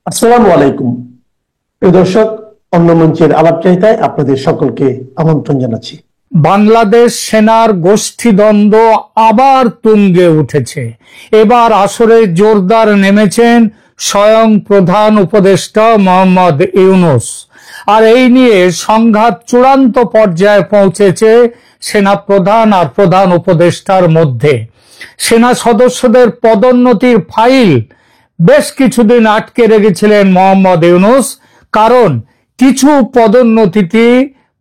আসসালামু আলাইকুম। প্রিয় দর্শক, অন্য মঞ্চের আলাপচারিতায় আপনাদের সকলকে আমন্ত্রণ জানাচ্ছি। বাংলাদেশ সেনার গোষ্ঠীদ্বন্দ্ব আবার তুঙ্গে উঠেছে। এবার আসরে জোরদার নেমেছেন স্বয়ং প্রধান উপদেষ্টা মোহাম্মদ ইউনূস। আর এই নিয়ে সংঘাত চূড়ান্ত পর্যায়ে পৌঁছেছে সেনা প্রধান আর প্রধান উপদেষ্টার মধ্যে। সেনা সদস্যদের পদোন্নতির ফাইল বেশ কিছুদিন আটকে রেখেছিলেন মোহাম্মদ ইউনূস, কারণ কিছু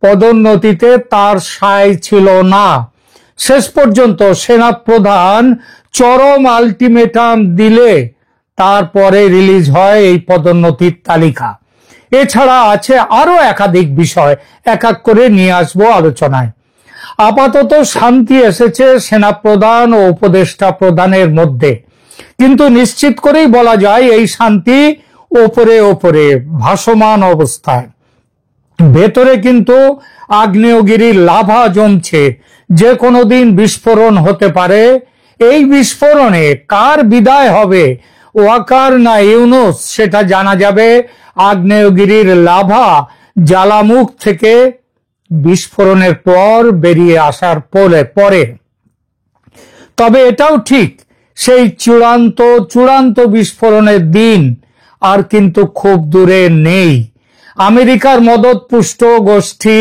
পদোন্নতিতে তার সায় ছিল না। শেষ পর্যন্ত সেনা প্রধান চরম আলটিমেটাম দিলে তারপরে রিলিজ হয় এই পদোন্নতির তালিকা। এছাড়া আছে আরো একাধিক বিষয়, এক এক করে নিয়ে আসবো আলোচনায়। আপাতত শান্তি এসেছে সেনা প্রধান ও উপদেষ্টা প্রধানের মধ্যে, কিন্তু নিশ্চিত করেই বলা যায় এই শান্তি ওপরে ওপরে ভাসমান অবস্থায়। ভেতরে কিন্তু আগ্নেয়গিরির লাভা জমছে, যে কোনো দিন বিস্ফোরণ হতে পারে। এই বিস্ফোরণে কার বিদায় হবে, ওয়াকার না ইউনূস, সেটা জানা যাবে আগ্নেয়গিরির লাভা জ্বালামুখ থেকে বিস্ফোরণের পর বেরিয়ে আসার পরে। তবে এটাও ঠিক, সেই চূড়ান্ত বিস্ফোরণের দিন আর কিন্তু খুব দূরে নেই। আমেরিকার মদতপুষ্ট গোষ্ঠী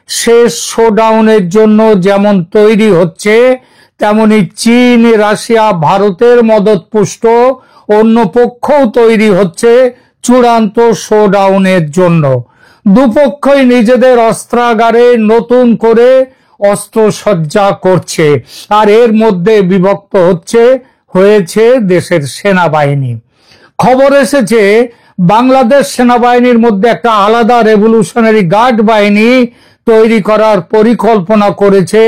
শেষ শোডাউনের জন্য যেমন তৈরি হচ্ছে, তেমনি চীন, রাশিয়া, ভারতের মদতপুষ্ট অন্য পক্ষও তৈরি হচ্ছে চূড়ান্ত শোডাউনের জন্য। দুপক্ষই নিজেদের অস্ত্রাগারে নতুন করে অস্ত্রসজ্জা করছে, আর এর মধ্যে বিভক্ত হয়েছে দেশের সেনাবাহিনী। খবর এসেছে বাংলাদেশ সেনাবাহিনীর মধ্যে একটা আলাদা রেভলিউশনারি গার্ড বাহিনী তৈরি করার পরিকল্পনা করেছে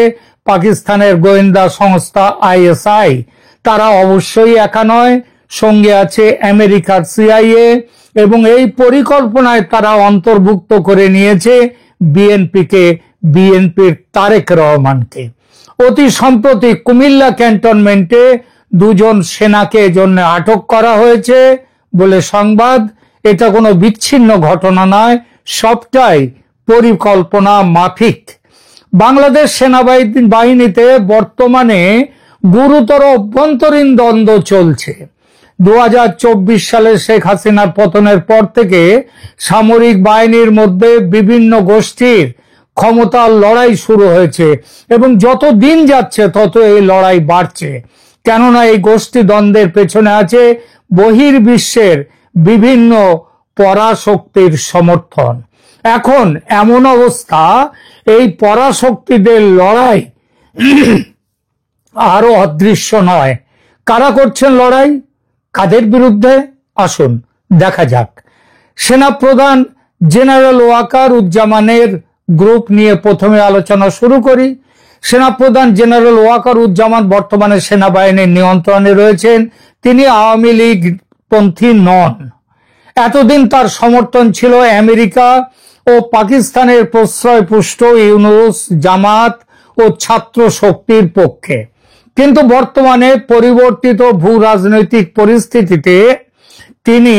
পাকিস্তানের গোয়েন্দা সংস্থা আইএসআই। তারা অবশ্যই একা নয়, সঙ্গে আছে আমেরিকার সিআইএ, এবং এই পরিকল্পনায় তারা অন্তর্ভুক্ত করে নিয়েছে বিএনপির তারেক রহমানকে। অতি সম্প্রতি কুমিল্লা ক্যান্টনমেন্টে দুজন সেনাকে এজন্য আটক করা হয়েছে বলে সংবাদ। এটা কোনো বিচ্ছিন্ন ঘটনা নয়, সবটাই পরিকল্পনা মাফিক। বাংলাদেশ সেনাবাহিনীতে বর্তমানে গুরুতর অভ্যন্তরীণ দ্বন্দ্ব চলছে। 2024 সালে শেখ হাসিনার পতনের পর থেকে সামরিক বাহিনীর মধ্যে বিভিন্ন গোষ্ঠীর ক্ষমতার লড়াই শুরু হয়েছে, এবং যত দিন যাচ্ছে তত এই লড়াই বাড়ছে। কেননা এই গোষ্ঠী দ্বন্দ্বের পেছনে আছে বহির্বিশ্বের বিভিন্ন পরাশক্তির সমর্থন। এখন এমন অবস্থা, এই পরাশক্তিদের লড়াই আরো অদৃশ্য নয়। কারা করছেন লড়াই, কাদের বিরুদ্ধে, আসুন দেখা যাক। সেনাপ্রধান জেনারেল ওয়াকার উজ্জামানের গ্রুপ নিয়ে প্রথমে আলোচনা শুরু করি। সেনাপ্রধান জেনারেল ওয়াকার উজ্জামান বর্তমানে সেনাবাহিনীর নিয়ন্ত্রণে রয়েছেন। তিনি আওয়ামী লীগ পন্থী নন। এতদিন তার সমর্থন ছিল আমেরিকা ও পাকিস্তানের প্রশ্রয়পুষ্ট ইউনূস, জামাত ও ছাত্র শক্তির পক্ষে। কিন্তু বর্তমানে পরিবর্তিত ভূ রাজনৈতিক পরিস্থিতিতে তিনি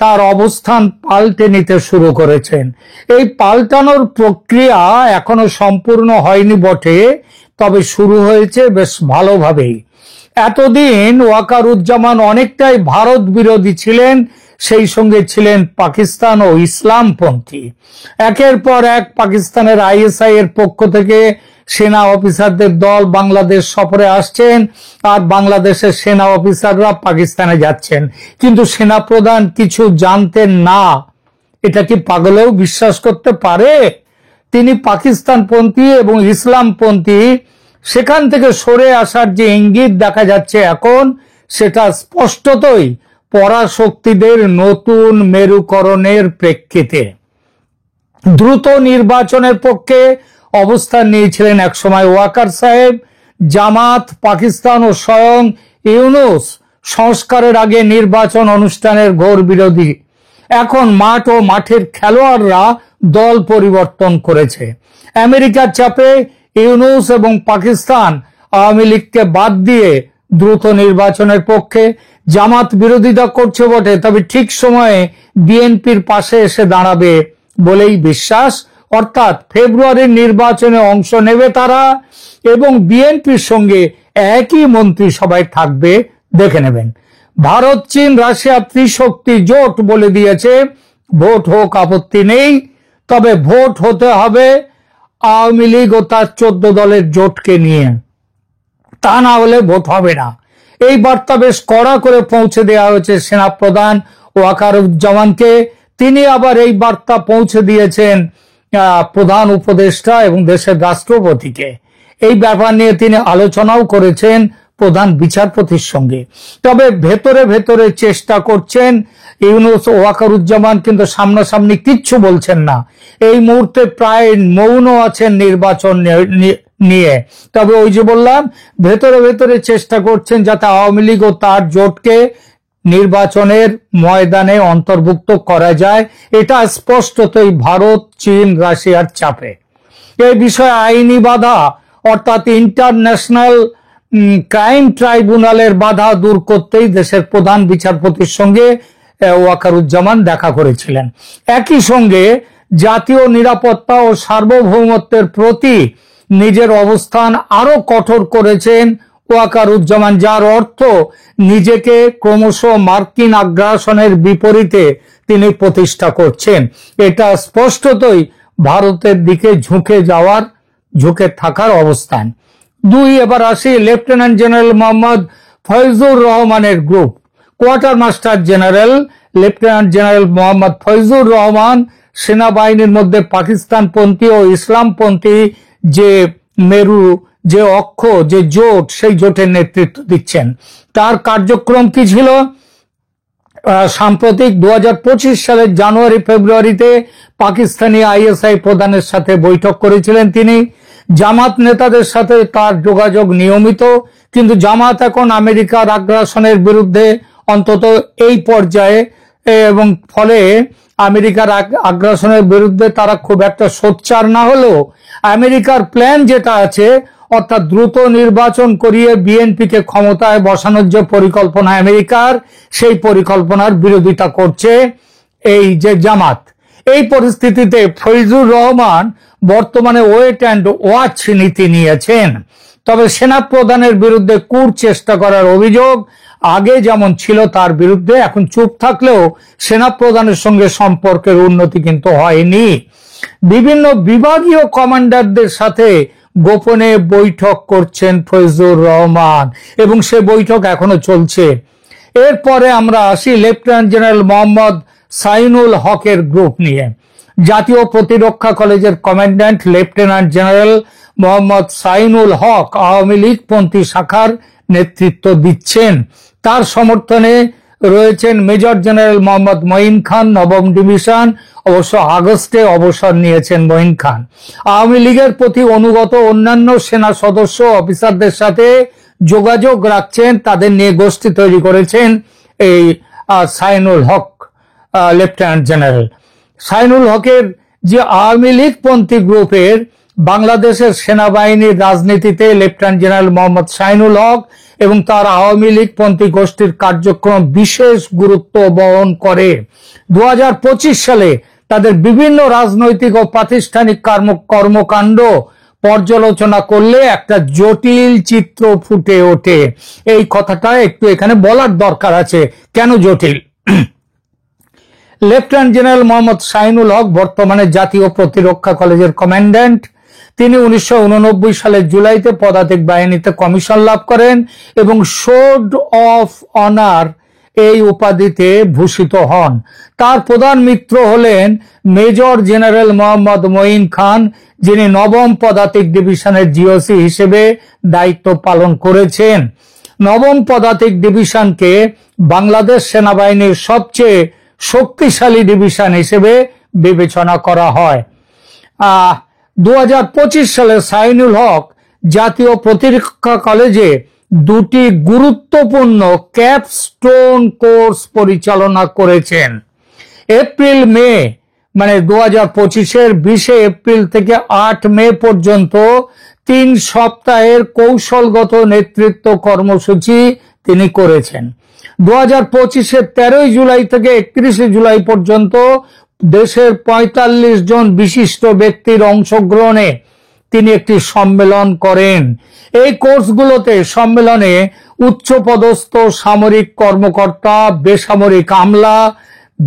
তার অবস্থান পাল্টে নিতে শুরু করেছেন। এই পাল্টানোর প্রক্রিয়া এখনো সম্পূর্ণ হয়নি বটে, তবে শুরু হয়েছে বেশ ভালোভাবেই। এতদিন ওয়াকারুজ্জামান অনেকটাই ভারত বিরোধী ছিলেন, সেই সঙ্গে ছিলেন পাকিস্তান ও ইসলামপন্থী। একের পর এক পাকিস্তানের আইএসআই এর পক্ষ থেকে সেনা অফিসারদের দল বাংলাদেশ সফরে আসছেন, আর বাংলাদেশের সেনা অফিসাররা পাকিস্তানে যাচ্ছেন, কিন্তু সেনাপ্রধান কিছু জানতেন না। এটা কি পাগলেও বিশ্বাস করতে পারে? তিনি পাকিস্তানপন্থী এবং ইসলামপন্থী, সেখান থেকে সরে আসার যে ইঙ্গিত দেখা যাচ্ছে এখন, সেটা স্পষ্টতই পরাশক্তিদের নতুন মেরুকরণের প্রেক্ষিতে। দ্রুত নির্বাচনের পক্ষে অবস্থান নিয়েছিলেন একসময় ওয়াকার সাহেব। জামাত, পাকিস্তান ও স্বয়ং ইউনূস সংস্কারের আগে নির্বাচন অনুষ্ঠানের ঘোর বিরোধী। এখন মাঠ ও মাঠের খেলোয়াড়রা দল পরিবর্তন করেছে। আমেরিকার চাপে ইউনূস এবং পাকিস্তান আওয়ামী লীগকে বাদ দিয়ে দ্রুত নির্বাচনের পক্ষে। জামাত বিরোধিতা করছে বটে, তবে ঠিক সময়ে বিএনপির পাশে এসে দাঁড়াবে বলেই বিশ্বাস। অর্থাৎ ফেব্রুয়ারির নির্বাচনে অংশ নেবে তারা এবং বিএনপির সঙ্গে একই মন্ত্রিসভায় থাকবে। দেখে নেবেন, ভারত, চীন, রাশিয়া ত্রিশক্তি জোট বলে দিয়েছে ভোট হোক, আপত্তি নেই, তবে ভোট হতে হবে আওয়ামী লীগ ও তার 14 দলের জোটকে নিয়ে, তা না হলে ভোট হবে না। এই বার্তা বেশ কড়া করে পৌঁছে দেওয়া হয়েছে সেনাপ্রধান ওয়াকারুজ্জামানকে। তিনি আবার এই বার্তা পৌঁছে দিয়েছেন প্রধান উপদেষ্টা এবং দেশের রাষ্ট্রপতিকে। এই ব্যাপার নিয়ে তিনি আলোচনাও করেছেন প্রধান বিচারপতির সঙ্গে। তবে ভেতরে ভেতরে চেষ্টা করছেন ইউনূস ও ওয়াকারুজ্জামান, কিন্তু সামনাসামনি কিচ্ছু বলছেন না। এই মুহূর্তে প্রায় মৌন আছেন নির্বাচন নিয়ে। তবে ওই যে বললাম, ভেতরে ভেতরে চেষ্টা করছেন যাতে আওয়ামী লীগ ও তার জোটকে নির্বাচনের ময়দানে অন্তর্ভুক্ত করা যায়। এটা স্পষ্টতই ভারত, চীন, রাশিয়ার চাপে। এই বিষয়ে আইনি বাধা অর্থাৎ ইন্টারন্যাশনাল ক্রাইম ট্রাইব্যুনালের বাধা দূর করতেই দেশের প্রধান বিচারপতির সঙ্গে ওয়াকারুজ্জামান দেখা করেছিলেন। একই সঙ্গে জাতীয় নিরাপত্তা ও সার্বভৌমত্বের প্রতি নিজের অবস্থান আরো কঠোর করেছেন ওয়াকারুজ্জামান, যার অর্থ নিজেকে ক্রমশ মার্কিন আগ্রাসনের বিপরীতে তিনি প্রতিষ্ঠা করছেন। এটা স্পষ্টতই ভারতের দিকে ঝুঁকে থাকার অবস্থান। এবার আসি লেফটেন্যান্ট জেনারেল মোহাম্মদ ফয়জুর রহমানের group. Quartermaster general lieutenant general Mohammad Faizur Rahman সেনাবাহিনীর মধ্যে পাকিস্তানপন্থী ও ইসলামপন্থী যে মেরু, যে অক্ষ, যে জোট, সেই জোটের নেতৃত্ব দিচ্ছেন। তার কার্যক্রম কি ছিল? সাম্প্রতিক 2025 সালের জানুয়ারি ফেব্রুয়ারিতে পাকিস্তানি আইএসআই প্রধানের সাথে বৈঠক করেছিলেন তিনি। জামাত নেতাদের সাথে তার যোগাযোগ নিয়মিত, কিন্তু জামাত এখন আমেরিকার আগ্রাসনের বিরুদ্ধে অন্তত এই পর্যায়ে, এবং ফলে আমেরিকার আগ্রাসনের বিরুদ্ধে তারা খুব একটা সোচ্চার না হলেও আমেরিকার প্ল্যান যেটা আছে, অর্থাৎ দ্রুত নির্বাচন করিয়ে বিএনপিকে ক্ষমতায় বসানোর যে পরিকল্পনা আমেরিকার, সেই পরিকল্পনার বিরোধিতা করছে এই যে জামাত। এই পরিস্থিতিতে ফয়জুর রহমান বর্তমানে ওয়েট অ্যান্ড ওয়াচ নীতি নিয়েছেন। তবে সেনাপ্রধানের বিরুদ্ধে চেষ্টা করার অভিযোগ আগে যেমন ছিল তার বিরুদ্ধে, এখন চুপ থাকলেও সেনাপ্রধানের সঙ্গে সম্পর্কের উন্নতি কিন্তু হয়নি। বিভিন্ন বিভাগীয় কমান্ডারদের সাথে গোপনে বৈঠক করছেন ফয়জুর রহমান এবং সে বৈঠক এখনো চলছে। এরপরে আমরা আসি লেফটেন্যান্ট জেনারেল মোহাম্মদ সাইনুল হকের গ্রুপ নিয়ে। জাতীয় প্রতিরক্ষা কলেজের commandant lieutenant general Mohammad Zainul হক আওয়ামী লীগ পন্থী শাখার নেতৃত্ব দিচ্ছেন। তার সমর্থনে রয়েছেন মেজর জেনারেল মোহাম্মদ মঈন খান, নবম ডিভিশন। অবশ্য আগস্টে অবসর নিয়েছেন মঈন খান। আওয়ামী লীগের প্রতি অনুগত অন্যান্য সেনা সদস্য অফিসারদের সাথে যোগাযোগ রাখছেন, তাদের নিয়ে গোষ্ঠী তৈরি করেছেন এই সাইনুল হক লেফটেন্যান্ট জেনারেল। সাইনুল হকের যে আওয়ামী লীগ পন্থী গ্রুপের বাংলাদেশের সেনাবাহিনীর রাজনীতিতে লেফটেন্যান্ট জেনারেল মোহাম্মদ সাইনুল হক এবং তার আওয়ামী লীগ পন্থী গোষ্ঠীর কার্যক্রম বিশেষ গুরুত্ব বহন করে। 2025 সালে তাদের বিভিন্ন রাজনৈতিক ও প্রাতিষ্ঠানিক কর্মকাণ্ড পর্যালোচনা করলে একটা জটিল চিত্র ফুটে ওঠে। এই কথাটা একটু এখানে বলার দরকার আছে, কেন জটিল। লেফটেন্যান্ট জেনারেল মোহাম্মদ সাইনুল হক বর্তমানে জাতীয় প্রতিরক্ষা কলেজের কমান্ড্যান্ট। তিনি 1989 সালের জুলাইতে পদাতিক বাহিনীতে কমিশন লাভ করেন এবং সোর্ড অফ অনার এই উপাধিতে ভূষিত হন। তার প্রধান মিত্র হলেন মেজর জেনারেল মোহাম্মদ মঈন খান, যিনি নবম পদাতিক ডিভিশনের জিওসি হিসেবে দায়িত্ব পালন করেছেন। নবম পদাতিক ডিভিশনকে বাংলাদেশ সেনাবাহিনীর সবচেয়ে শক্তিশালী ডিভিশন হিসেবে বিবেচনা করা হয়। 2025 সালে সাইনুল হক জাতীয় প্রতিরক্ষা কলেজে দুটি গুরুত্বপূর্ণ ক্যাপস্টোন কোর্স পরিচালনা করেছেন। এপ্রিল মে মানে 2025-এর 20 এপ্রিল থেকে 8 মে পর্যন্ত 3 সপ্তাহের কৌশলগত নেতৃত্ব কর্মসূচি তিনি করেছেন। 2025-এর 13 জুলাই থেকে 31 জুলাই পর্যন্ত দেশের 45 জন বিশিষ্ট ব্যক্তির অংশগ্রহণে তিনি একটি সম্মেলন করেন। এই কোর্সগুলোতে সম্মেলনে উচ্চপদস্থ সামরিক কর্মকর্তা, বেসামরিক আমলা,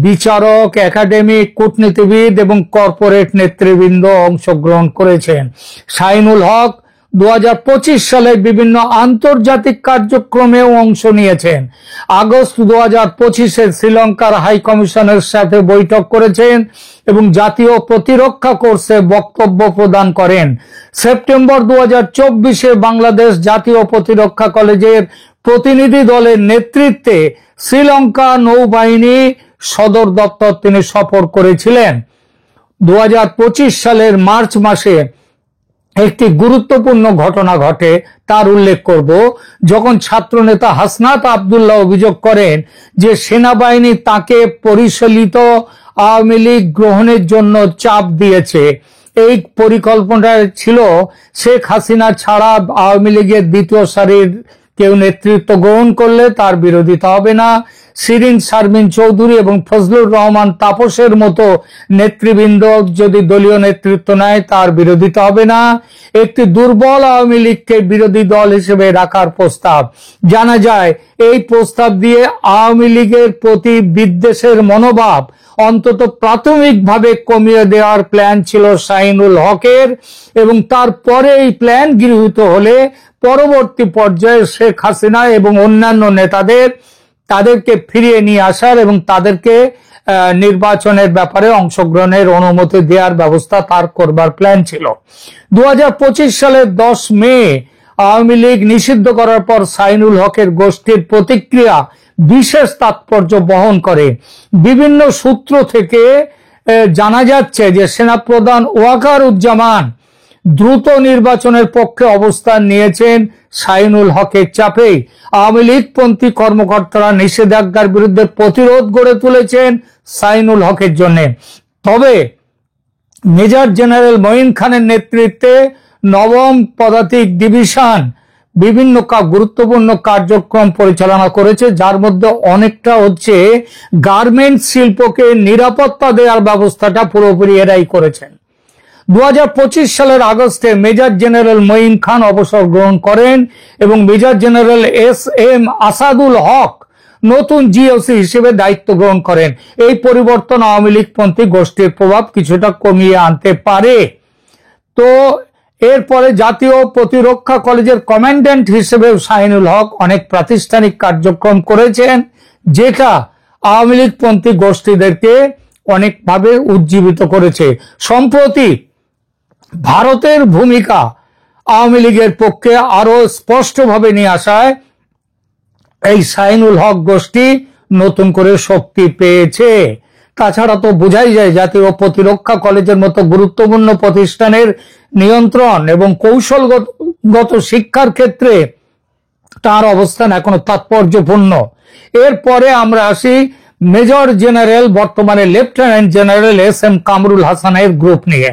বিচারক, একাডেমিক, কূটনীতিবিদ এবং কর্পোরেট নেতৃবৃন্দ অংশগ্রহণ করেছেন। শাহিনুল হক 2025 সালে বিভিন্ন আন্তর্জাতিক কার্যক্রমেও অংশ নিয়েছেন। আগস্ট 2025-এ শ্রীলঙ্কার হাই কমিশনের সাথে বৈঠক করেছেন এবং জাতীয় প্রতিরক্ষা কোর্সে বক্তব্য প্রদান করেন। সেপ্টেম্বর 2024-এ বাংলাদেশ জাতীয় প্রতিরক্ষা কলেজের প্রতিনিধি দলের নেতৃত্বে শ্রীলঙ্কা নৌবাহিনী সদর দপ্তর তিনি সফর করেছিলেন। 2025 সালের মার্চ মাসে একটি গুরুত্বপূর্ণ ঘটনা ঘটে, তার উল্লেখ করব। যখন ছাত্রনেতা হাসনাত আব্দুল্লাহ অভিযোগ করেন যে সেনাবাহিনী তাকে পরিচালিত আওয়ামী লীগ গ্রহণের জন্য চাপ দিয়েছে। এই পরিকল্পনা ছিল শেখ হাসিনা ছাড়া আওয়ামী লীগের দ্বিতীয় সারির কেউ নেতৃত্ব গ্রহণ করলে তার বিরোধিতা হবে না। শিরিন শারমিন চৌধুরী এবং ফজলুর রহমান তাপসের মতো নেতৃবৃন্দ যদি দলীয় নেতৃত্ব নেয় তার বিরোধিতা হবে না। একটি দুর্বল আওয়ামী লীগকে বিরোধী দল হিসেবে রাখার প্রস্তাব। জানা যায় এই প্রস্তাব দিয়ে আওয়ামী লীগের প্রতি বিদ্বেষের মনোভাব অন্তত প্রাথমিকভাবে কমিয়ে দেওয়ার প্ল্যান ছিল শাহিনুল হকের, এবং তারপরে এই প্ল্যান গৃহীত হলে পরবর্তী পর্যায়ে শেখ হাসিনা এবং অন্যান্য তাদেরকে ফিরিয়ে নিয়ে আসার এবং তাদেরকে নির্বাচনের ব্যাপারে অংশগ্রহণের অনুমতি দেওয়ার ব্যবস্থা তার করবার প্ল্যান ছিল। 2025 সালের 10 মে আওয়ামী লীগ নিষিদ্ধ করার পর শাহিনুল হকের গোষ্ঠীর প্রতিক্রিয়া বিশেষ তাৎপর্য বহন করে। বিভিন্ন সূত্র থেকে জানা যাচ্ছে যে সেনাপ্রধান ওয়াকারুজ্জামান দ্রুত নির্বাচনের পক্ষে অবস্থান নিয়েছেন শাহিনুল হকের চাপেই। আওয়ামী লীগপন্থী কর্মকর্তারা নিষেধাজ্ঞার বিরুদ্ধে প্রতিরোধ গড়ে তুলেছেন শাহিনুল হকের জন্য। তবে মেজর জেনারেল মঈন খানের নেতৃত্বে 9ম পদাতিক ডিভিশন বিভিন্ন গুরুত্বপূর্ণ কার্যক্রম পরিচালনা করেছে, যার মধ্যে অনেকটা হচ্ছে গার্মেন্ট শিল্পকে নিরাপত্তা দেওয়ার ব্যবস্থাটা পুরোপুরি এরাই করেছেন। 2025 সালের আগস্টে মেজর জেনারেল মঈন খান অবসর গ্রহণ করেন এবং মেজর জেনারেল SM আসাদুল হক নতুন জিওসি হিসেবে দায়িত্ব গ্রহণ করেন। এই পরিবর্তন আওয়ামী লীগপন্থী গোষ্ঠীর প্রভাব কিছুটা কমিয়ে আনতে পারে। তো এরপরে জাতীয় প্রতিরক্ষা কলেজের কমান্ড্যান্ট হিসেবে শাহিনুল হক অনেক প্রাতিষ্ঠানিক কার্যক্রম করেছেন, যেটা আওয়ামী লীগপন্থী গোষ্ঠীদেরকে অনেকভাবে উজ্জীবিত করেছে। সম্প্রতি ভারতের ভূমিকা আওয়ামী লীগের পক্ষে আরো স্পষ্টভাবে নিয়ে আসায় এই শাহিনুল হক গোষ্ঠী নতুন করে শক্তি পেয়েছে। তাছাড়া তো বোঝাই যায় জাতীয় প্রতিরক্ষা কলেজের মতো গুরুত্বপূর্ণ প্রতিষ্ঠানের নিয়ন্ত্রণ এবং কৌশলগত শিক্ষার ক্ষেত্রে তার অবস্থান এখনো তাৎপর্যপূর্ণ। এরপরে আমরা আসি মেজর জেনারেল, বর্তমানে লেফটেন্যান্ট জেনারেল SM কামরুল হাসানের গ্রুপ নিয়ে।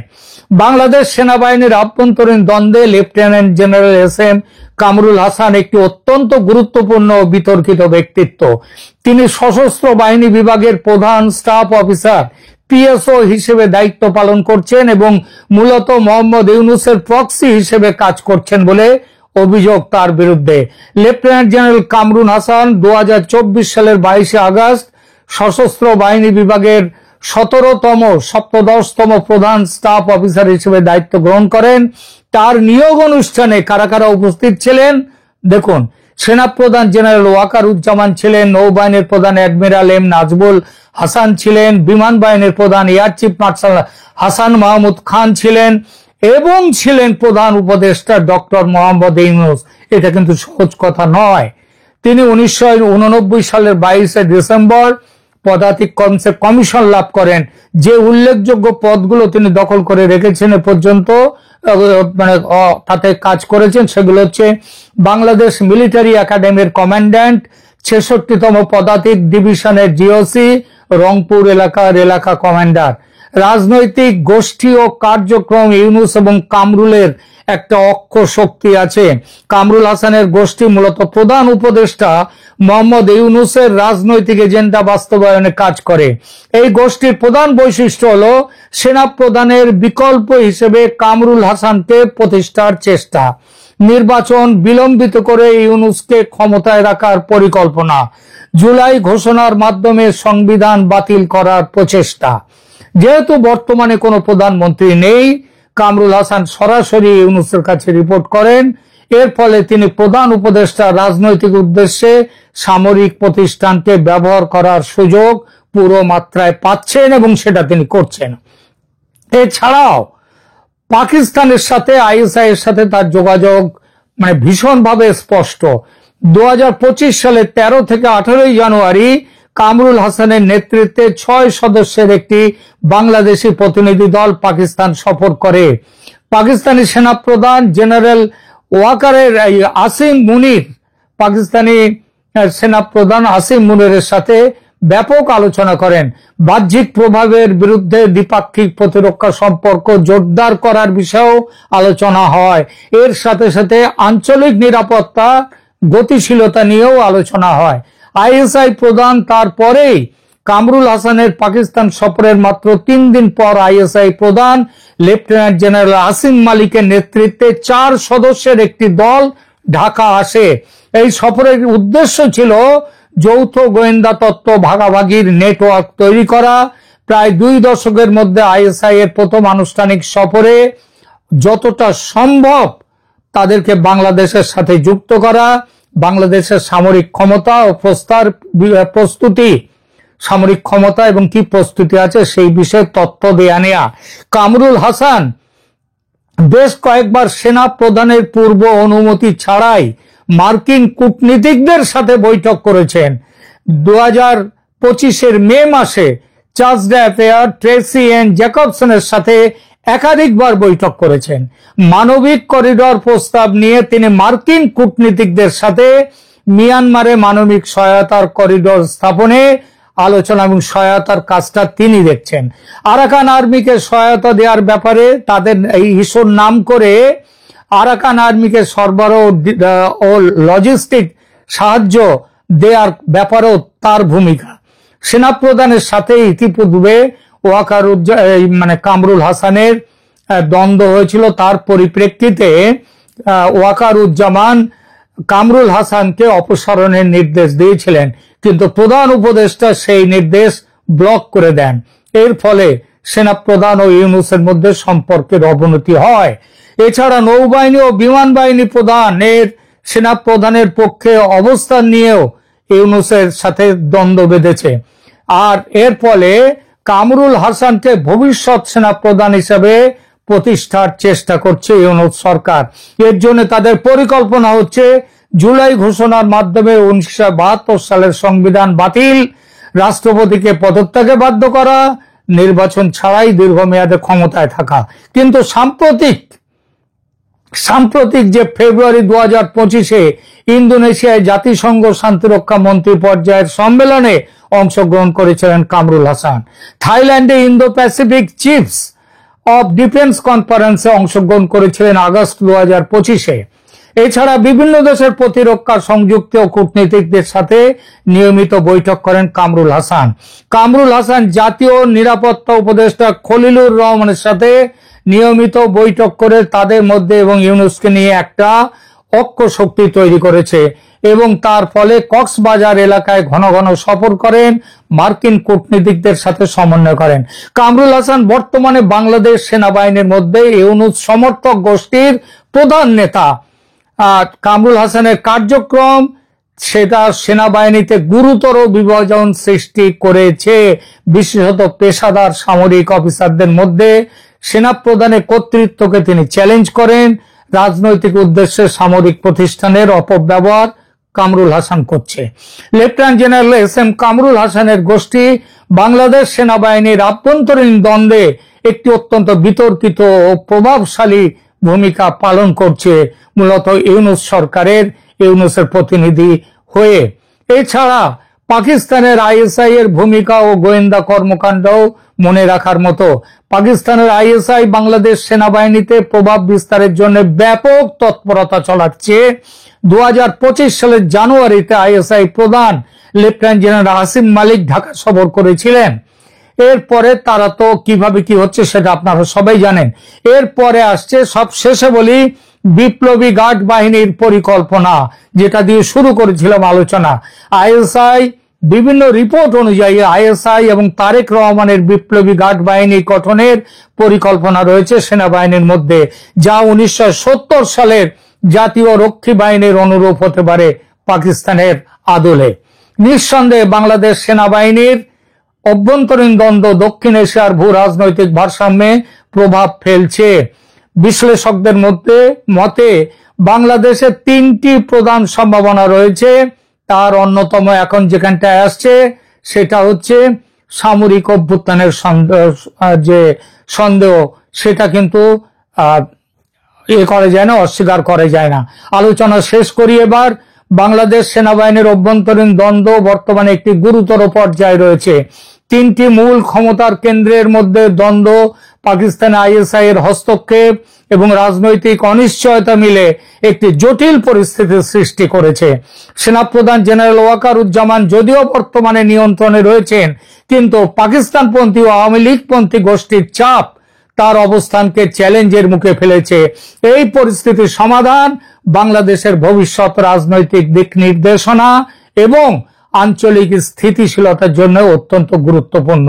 বাংলাদেশ সেনাবাহিনীর আভ্যন্তরীণ দ্বন্দ্বে lieutenant general SM Kamrul Hasan একটি অত্যন্ত গুরুত্বপূর্ণ বিতর্কিত ব্যক্তিত্ব। তিনি সশস্ত্র বাহিনী বিভাগের প্রধান স্টাফ অফিসার PSO হিসেবে দায়িত্ব পালন করছেন এবং মূলত মোহাম্মদ ইউনূসের প্রক্সি হিসেবে কাজ করছেন বলে অভিযোগ তার বিরুদ্ধে। লেফটেন্যান্ট জেনারেল কামরুল হাসান 2024 সালের 22 আগস্ট সশস্ত্র বাহিনী বিভাগের 17তম প্রধান স্টাফ অফিসার হিসেবে দায়িত্ব গ্রহণ করেন। তার নিয়োগ অনুষ্ঠানে কারা কারা উপস্থিত ছিলেন দেখুন। সেনাপ্রধান জেনারেল ওয়াকারুজ্জামান ছিলেন, নৌবাহিনীর প্রধান অ্যাডমিরাল M নাজবুল হাসান ছিলেন, বিমান বাহিনীর প্রধান air chief marshal Hasan Mahmud Khan ছিলেন এবং ছিলেন প্রধান উপদেষ্টা ডক্টর মোহাম্মদ ইউনূস। এটা কিন্তু সহজ কথা নয়। তিনি 1989 সালের 22 ডিসেম্বর পদাতিক কর্মসে কমিশন লাভ করেন। যে উল্লেখযোগ্য পদগুলো তিনি দখল করে রেখেছেন এ পর্যন্ত, মানে তাতে কাজ করেছেন, সেগুলো হচ্ছে বাংলাদেশ মিলিটারি একাডেমির কমান্ড্যান্ট, 66তম পদাতিক ডিভিশনের GOC, রংপুর এলাকার এলাকা কমান্ডার। রাজনৈতিক গোষ্ঠী ও কার্যক্রম ইউনূস এবং কামরুলের একটা অক্ষ শক্তি আছে। কামরুল হাসানের গোষ্ঠী মূলত প্রধান উপদেষ্টা মোহাম্মদ ইউনূসের রাজনৈতিক এজেন্ডা বাস্তবায়নে কাজ করে। এই গোষ্ঠীর প্রধান বৈশিষ্ট্য হলো সেনা প্রধানের বিকল্প হিসেবে কামরুল হাসানকে প্রতিষ্ঠার চেষ্টা, নির্বাচন বিলম্বিত করে ইউনূসকে ক্ষমতায় রাখার পরিকল্পনা, জুলাই ঘোষণার মাধ্যমে সংবিধান বাতিল করার প্রচেষ্টা। যেহেতু বর্তমানে কোনো প্রধানমন্ত্রী নেই, কামরুল হাসান সরাসরি ইউনূসের কাছে রিপোর্ট করেন। এর ফলে তিনি প্রধান উপদেষ্টা রাজনৈতিক উদ্দেশ্যে সামরিক প্রতিষ্ঠানকে ব্যবহার করার সুযোগ পুরো মাত্রায় পাচ্ছেন এবং সেটা তিনি করছেন। এছাড়াও পাকিস্তানের সাথে আইএসআই এর সাথে তার যোগাযোগ ভীষণভাবে স্পষ্ট। 2025 সালে 13 থেকে 18 জানুয়ারি কামরুল হাসানের নেতৃত্বে 6 সদস্যের একটি বাংলাদেশি প্রতিনিধি দল পাকিস্তান সফর করে। পাকিস্তানি সেনাপ্রধান জেনারেল ওয়াকারের আসিম মুনির, পাকিস্তানি সেনাপ্রধান আসিম মুনিরের সাথে ব্যাপক আলোচনা করেন। বাহ্যিক প্রভাবের বিরুদ্ধে দ্বিপাক্ষিক প্রতিরক্ষা সম্পর্ক জোরদার করার বিষয়েও আলোচনা হয়। এর সাথে সাথে আঞ্চলিক নিরাপত্তা গতিশীলতা নিয়েও আলোচনা হয়। আইএসআই প্রধান তারপরেই কামরুল হাসানের পাকিস্তান সফরের মাত্র 3 দিন পর আইএসআই প্রধান লেফটেন্যান্ট জেনারেল আসিম মালিকের নেতৃত্বে 4 সদস্যের একটি দল ঢাকা আসে। এই সফরের উদ্দেশ্য ছিল যৌথ গোয়েন্দা তথ্য ভাগাভাগির নেটওয়ার্ক তৈরি করা। প্রায় 2 দশকের মধ্যে আইএসআই এর প্রথম আনুষ্ঠানিক সফরে যতটা সম্ভব তাদেরকে বাংলাদেশের সাথে যুক্ত করা, বাংলাদেশের সামরিক ক্ষমতা ও প্রস্তুতি, সামরিক ক্ষমতা এবং কি প্রস্তুতি আছে সেই বিষয়ে তথ্য দেয়া নেয়া। কামরুল হাসান বেশ কয়েকবার সেনা প্রধানের পূর্ব অনুমতি ছাড়াই মার্কিন কূটনীতিকদের সাথে বৈঠক করেছেন। 2025 মে মাসে চার্লস ড্যাফেয়ার, ট্রেসি এন জ্যাকবসনের সাথে একাধিকবার বৈঠক করেছেন। মানবিক করিডর প্রস্তাব নিয়ে তিনি মার্কিন কূটনীতিকদের সাথে মিয়ানমারে মানবিক সহায়তার করিডর স্থাপনে আলোচনা এবং সহায়তার কাজটা তিনি দেখছেন। আরাকান আর্মিকে সহায়তা দেওয়ার ব্যাপারে তাদের এই ইস্যুর নাম করে আরাকান আর্মিকে সরবরাহ ও লজিস্টিক সাহায্য দেওয়ার ব্যাপারেও তার ভূমিকা। সেনাপ্রধানের সাথে ইতিপূর্বে কামরুল হাসানের দ্বন্দ্ব হয়েছিল। তার পরিপ্রেক্ষিতে ওয়াকারুজ্জামান কামরুল হাসানকে অপসারণের নির্দেশ দিয়েছিলেন, কিন্তু প্রধান উপদেষ্টা সেই নির্দেশ ব্লক করে দেন। এর ফলে সেনাপ্রধান ও ইউনূসের মধ্যে সম্পর্কের অবনতি হয়। এছাড়া নৌবাহিনী ও বিমান বাহিনী প্রধানের সেনাপ্রধানের পক্ষে অবস্থান নিয়েও ইউনূসের সাথে দ্বন্দ্ব বেঁধেছে। আর এর ফলে কামরুল হাসানকে ভবিষ্যৎ সেনাপ্রধান হিসেবে প্রতিষ্ঠার চেষ্টা করছে ইউনূস সরকার। এর জন্য তাদের পরিকল্পনা হচ্ছে জুলাই ঘোষণার মাধ্যমে 1972 সালের সংবিধান বাতিল, রাষ্ট্রপতিকে পদত্যাগে বাধ্য করা, নির্বাচন ছাড়াই দীর্ঘমেয়াদে ক্ষমতায় থাকা। কিন্তু সাম্প্রতিক যে ফেব্রুয়ারি 2025 ইন্দোনেশিয়ায় জাতিসংঘ শান্তিরক্ষা মন্ত্রী পর্যায়ের সম্মেলনে অংশগ্রহণ করেছিলেন কামরুল হাসান। থাইল্যান্ডে Indo Pacific chiefs of defence কনফারেন্সে অংশগ্রহণ করেছিলেন আগস্ট 2025। এছাড়া বিভিন্ন দেশের প্রতিরক্ষা সংযুক্ত ও কূটনীতিকদের সাথে নিয়মিত বৈঠক করেন কামরুল হাসান। কামরুল হাসান জাতীয় নিরাপত্তা উপদেষ্টা খলিলুর রহমানের সাথে নিয়মিত বৈঠক করে তাদের মধ্যে এবং ইউনূসকে নিয়ে একটা ঐক্য শক্তি তৈরি করেছে এবং তার ফলে কক্সবাজার এলাকায় ঘন ঘন সফর করেন, মার্কিন কূটনীতিকদের সাথে সমন্বয় করেন। কামরুল হাসান বর্তমানে বাংলাদেশ সেনাবাহিনীর মধ্যে ইউনূস সমর্থক গোষ্ঠীর প্রধান নেতা। কামরুল হাসানের কার্যক্রম সেটা সেনাবাহিনীতে গুরুতর বিভাজন সৃষ্টি করেছে, বিশেষত পেশাদার সামরিক অফিসারদের মধ্যে। সেনাপ্রধানের কর্তৃত্বকে তিনি চ্যালেঞ্জ করেন। রাজনৈতিক উদ্দেশ্যে সামরিক প্রতিষ্ঠানের অপব্যবহার কামরুল হাসান করছে। Lieutenant general SM. কামরুল হাসানের গোষ্ঠী বাংলাদেশ সেনাবাহিনীর আভ্যন্তরীণ দ্বন্দ্বে একটি অত্যন্ত বিতর্কিত ও প্রভাবশালী ভূমিকা পালন করছে, মূলত ইউনূস সরকারের ইউনূসের প্রতিনিধি হয়ে। এছাড়া পাকিস্তানের আইএসআই এর ভূমিকা ও গোয়েন্দা কর্মকাণ্ডও মনে রাখার মতো। পাকিস্তানের আইএসআই বাংলাদেশ সেনাবাহিনীতে প্রভাব বিস্তারের জন্য ব্যাপক তৎপরতা চালাচ্ছে। 2025 সালের জানুয়ারিতে আইএসআই প্রধান লেফটেন্যান্ট জেনারেল আসিম মালিক ঢাকা সফর করেছিলেন। এরপরে তারা তো কিভাবে কি হচ্ছে সেটা আপনারা সবাই জানেন। এরপরে আসছে, সব শেষে বলি, বিপ্লবী গার্ড বাহিনীর পরিকল্পনা, যেটা দিয়ে শুরু করেছিলাম আলোচনা। আইএসআই বিভিন্ন রিপোর্ট অনুযায়ী আইএসআই এবং তারেক রহমানের বিপ্লবী গার্ড বাহিনী গঠনের পরিকল্পনা রয়েছে সেনাবাহিনীর মধ্যে, যা 1970 সালের জাতীয় রক্ষী বাহিনীর অনুরূপ হতে পারে পাকিস্তানের আদলে। নিঃসন্দেহে বাংলাদেশ সেনাবাহিনীর অভ্যন্তরীণ দ্বন্দ্ব দক্ষিণ এশিয়ার ভূ রাজনৈতিক ভারসাম্যে প্রভাব ফেলছে। বিশ্লেষকদের মতে বাংলাদেশে 3টি প্রধান সম্ভাবনা রয়েছে। তার অন্যতম এখন যেখানটায় আসছে সেটা হচ্ছে সামরিক অভ্যুত্থানের যে সন্দেহ, সেটা কিন্তু করা যায় না, অস্বীকার করা যায় না। আলোচনা শেষ করি এবার। বাংলাদেশ সেনাবাহিনীর অভ্যন্তরীণ দ্বন্দ্ব বর্তমানে একটি গুরুতর পর্যায়ে রয়েছে। 3টি মূল ক্ষমতার কেন্দ্রের মধ্যে দ্বন্দ্ব, পাকিস্তান আইএসআই এর হস্তক্ষেপ এবং রাজনৈতিক অনিশ্চয়তা মিলে একটি জটিল পরিস্থিতির সৃষ্টি করেছে। সেনাপ্রধান জেনারেল ওয়াকারুজ্জামান যদিও বর্তমানে নিয়ন্ত্রণে রয়েছেন, কিন্তু পাকিস্তানপন্থী ও আওয়ামী লীগপন্থী গোষ্ঠীর চাপ তার অবস্থানকে চ্যালেঞ্জের মুখে ফেলেছে। এই পরিস্থিতির সমাধান বাংলাদেশের ভবিষ্যৎ রাজনৈতিক দিক নির্দেশনা এবং আঞ্চলিক স্থিতিশীলতার জন্য অত্যন্ত গুরুত্বপূর্ণ।